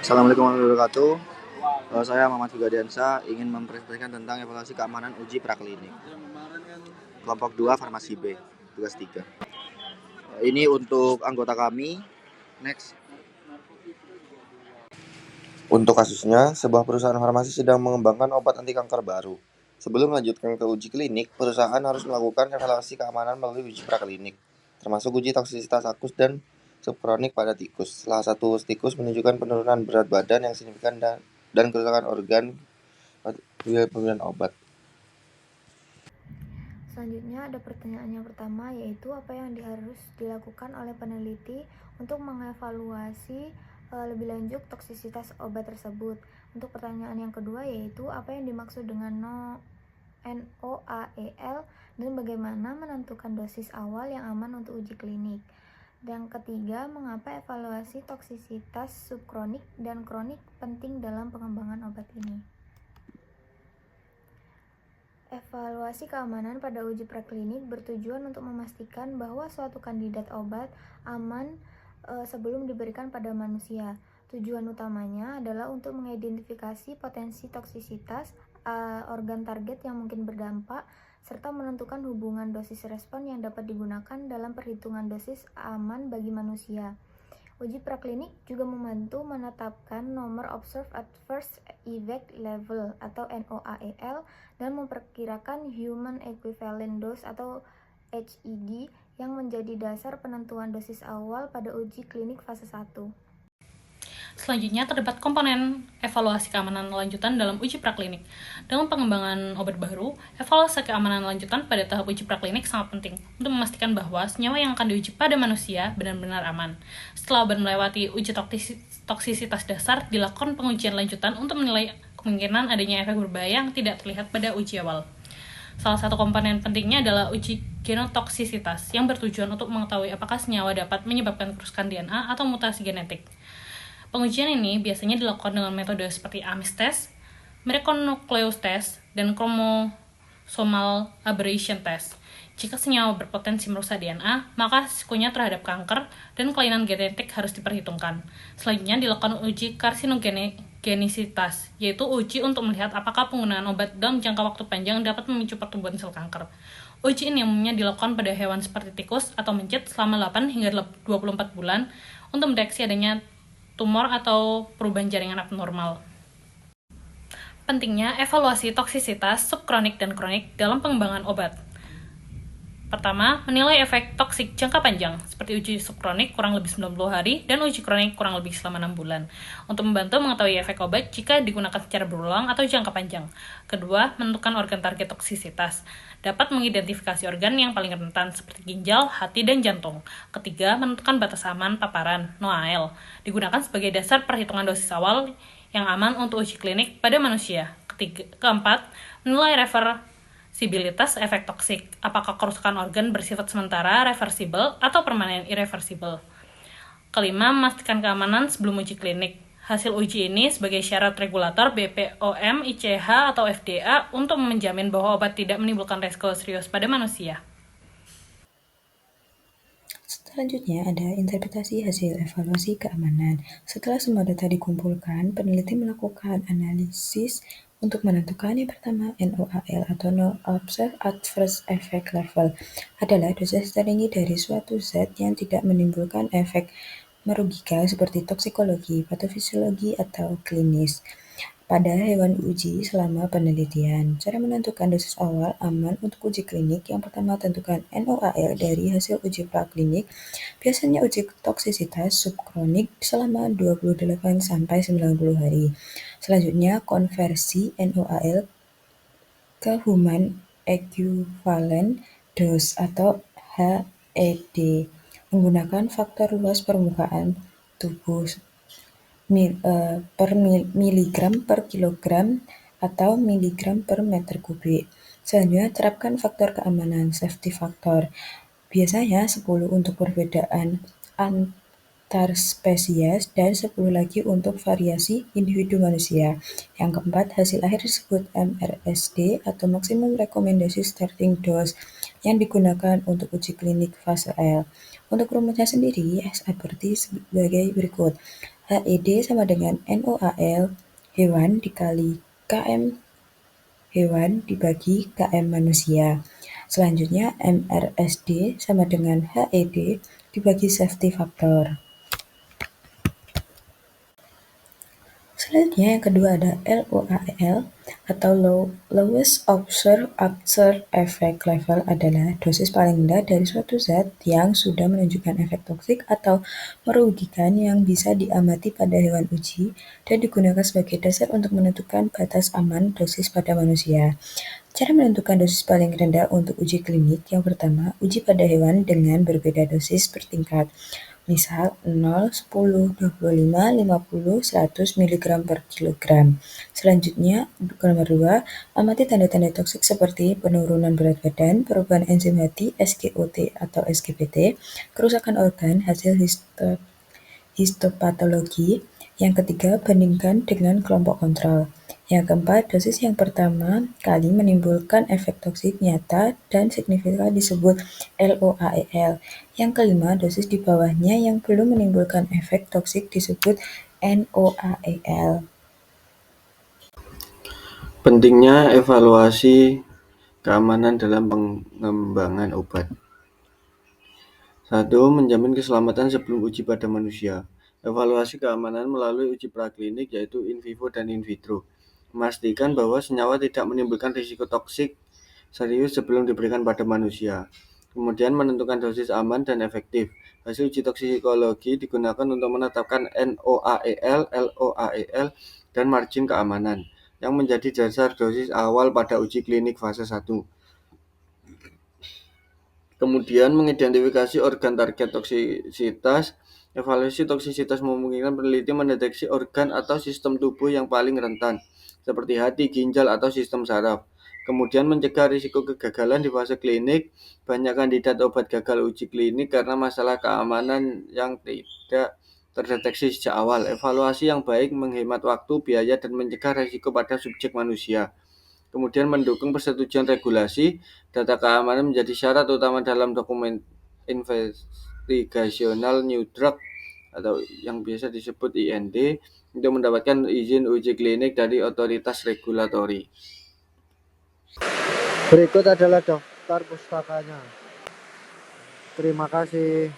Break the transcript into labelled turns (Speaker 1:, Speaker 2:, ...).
Speaker 1: Assalamualaikum warahmatullahi wabarakatuh. Saya Muhammad Figadiansa ingin mempresentasikan tentang evaluasi keamanan uji praklinik. Kelompok 2 Farmasi B, tugas 3. Ini untuk anggota kami. Next. Untuk kasusnya, sebuah perusahaan farmasi sedang mengembangkan obat anti kanker baru. Sebelum melanjutkan ke uji klinik, perusahaan harus melakukan evaluasi keamanan melalui uji praklinik, termasuk uji toksisitas akus dan subkronik pada tikus. Salah satu tikus menunjukkan penurunan berat badan yang signifikan dan kerusakan organ pada pemberian obat.
Speaker 2: Selanjutnya ada pertanyaan yang pertama, yaitu apa yang harus dilakukan oleh peneliti untuk mengevaluasi lebih lanjut toksisitas obat tersebut. Untuk pertanyaan yang kedua, yaitu apa yang dimaksud dengan NOAEL dan bagaimana menentukan dosis awal yang aman untuk uji klinik. Dan ketiga, mengapa evaluasi toksisitas subkronik dan kronik penting dalam pengembangan obat ini. Evaluasi keamanan pada uji praklinik bertujuan untuk memastikan bahwa suatu kandidat obat aman sebelum diberikan pada manusia. Tujuan utamanya adalah untuk mengidentifikasi potensi toksisitas organ target yang mungkin berdampak, serta menentukan hubungan dosis respon yang dapat digunakan dalam perhitungan dosis aman bagi manusia. Uji praklinik juga membantu menetapkan nomor Observed Adverse Event Level atau NOAEL dan memperkirakan Human Equivalent Dose atau HED yang menjadi dasar penentuan dosis awal pada uji klinik fase 1.
Speaker 3: Selanjutnya, terdapat komponen evaluasi keamanan lanjutan dalam uji praklinik. Dalam pengembangan obat baru, evaluasi keamanan lanjutan pada tahap uji praklinik sangat penting untuk memastikan bahwa senyawa yang akan diuji pada manusia benar-benar aman. Setelah obat melewati uji toksisitas dasar, dilakukan pengujian lanjutan untuk menilai kemungkinan adanya efek berbahaya yang tidak terlihat pada uji awal. Salah satu komponen pentingnya adalah uji genotoksisitas yang bertujuan untuk mengetahui apakah senyawa dapat menyebabkan kerusakan DNA atau mutasi genetik. Pengujian ini biasanya dilakukan dengan metode seperti Amis test, Mericonnucleus test, dan chromosomal aberration test. Jika senyawa berpotensi merusak DNA, maka risikonya terhadap kanker dan kelainan genetik harus diperhitungkan. Selanjutnya dilakukan uji karsinogenisitas, yaitu uji untuk melihat apakah penggunaan obat dalam jangka waktu panjang dapat memicu pertumbuhan sel kanker. Uji ini umumnya dilakukan pada hewan seperti tikus atau mencit selama 8 hingga 24 bulan untuk mendeteksi adanya tumor atau perubahan jaringan abnormal. Pentingnya evaluasi toksisitas subkronik dan kronik dalam pengembangan obat. Pertama, menilai efek toksik jangka panjang, seperti uji subkronik kurang lebih 90 hari dan uji kronik kurang lebih selama 6 bulan, untuk membantu mengetahui efek obat jika digunakan secara berulang atau jangka panjang. Kedua, menentukan organ target toksisitas. Dapat mengidentifikasi organ yang paling rentan, seperti ginjal, hati, dan jantung. Ketiga, menentukan batas aman paparan, NOAEL. Digunakan sebagai dasar perhitungan dosis awal yang aman untuk uji klinik pada manusia. Keempat, menilai reversibilitas efek toksik. Apakah kerusakan organ bersifat sementara, reversible, atau permanen irreversible. Kelima, memastikan keamanan sebelum uji klinik. Hasil uji ini sebagai syarat regulator BPOM, ICH, atau FDA untuk menjamin bahwa obat tidak menimbulkan resiko serius pada manusia.
Speaker 4: Selanjutnya ada interpretasi hasil evaluasi keamanan. Setelah semua data dikumpulkan, peneliti melakukan analisis untuk menentukan yang pertama NOAEL atau No Observed Adverse Effect Level adalah dosis tertinggi dari suatu zat yang tidak menimbulkan efek merugikan seperti toksikologi, patofisiologi, atau klinis pada hewan uji selama penelitian. Cara menentukan dosis awal aman untuk uji klinik, yang pertama tentukan NOAEL dari hasil uji praklinik, biasanya uji toksisitas subkronik selama 28-90 hari. Selanjutnya, konversi NOAEL ke Human Equivalent Dose atau HED menggunakan faktor luas permukaan tubuh per miligram per kilogram atau miligram per meter kubik. Selanjutnya, terapkan faktor keamanan safety factor. Biasanya 10 untuk perbedaan antar spesies dan 10 lagi untuk variasi individu manusia. Yang keempat, hasil akhir disebut MRSD atau Maximum Recommended Starting Dose yang digunakan untuk uji klinik fase L. Untuk rumusnya sendiri seperti sebagai berikut. HED sama dengan NOAL hewan dikali KM hewan dibagi KM manusia. Selanjutnya MRSD sama dengan HED dibagi safety factor. Selanjutnya yang kedua ada LOAEL atau Lowest Observed After Effect Level adalah dosis paling rendah dari suatu zat yang sudah menunjukkan efek toksik atau merugikan yang bisa diamati pada hewan uji dan digunakan sebagai dasar untuk menentukan batas aman dosis pada manusia. Cara menentukan dosis paling rendah untuk uji klinik yang pertama, uji pada hewan dengan berbeda dosis bertingkat. Misal 0, 10, 25, 50, 100 mg per kilogram. Selanjutnya, nomor 2, amati tanda-tanda toksik seperti penurunan berat badan, perubahan enzim hati, SGOT atau SGPT, kerusakan organ, hasil histopatologi. Yang ketiga, bandingkan dengan kelompok kontrol. Yang keempat, dosis yang pertama kali menimbulkan efek toksik nyata dan signifikan disebut LOAEL. Yang kelima, dosis di bawahnya yang belum menimbulkan efek toksik disebut NOAEL.
Speaker 1: Pentingnya evaluasi keamanan dalam pengembangan obat. 1. Menjamin keselamatan sebelum uji pada manusia. Evaluasi keamanan melalui uji praklinik yaitu in vivo dan in vitro. Memastikan bahwa senyawa tidak menimbulkan risiko toksik serius sebelum diberikan pada manusia. Kemudian menentukan dosis aman dan efektif. Hasil uji toksikologi digunakan untuk menetapkan NOAEL, LOAEL, dan margin keamanan yang menjadi dasar dosis awal pada uji klinik fase 1. Kemudian mengidentifikasi organ target toksisitas. Evaluasi toksisitas memungkinkan peneliti mendeteksi organ atau sistem tubuh yang paling rentan, seperti hati, ginjal, atau sistem saraf. Kemudian mencegah risiko kegagalan di fase klinik. Banyak kandidat obat gagal uji klinik karena masalah keamanan yang tidak terdeteksi sejak awal. Evaluasi yang baik menghemat waktu, biaya, dan mencegah risiko pada subjek manusia. Kemudian mendukung persetujuan regulasi. Data keamanan menjadi syarat utama dalam dokumen Investigational New Drug atau yang biasa disebut IND untuk mendapatkan izin uji klinik dari otoritas regulatori.
Speaker 5: Berikut adalah daftar pustakanya. Terima kasih.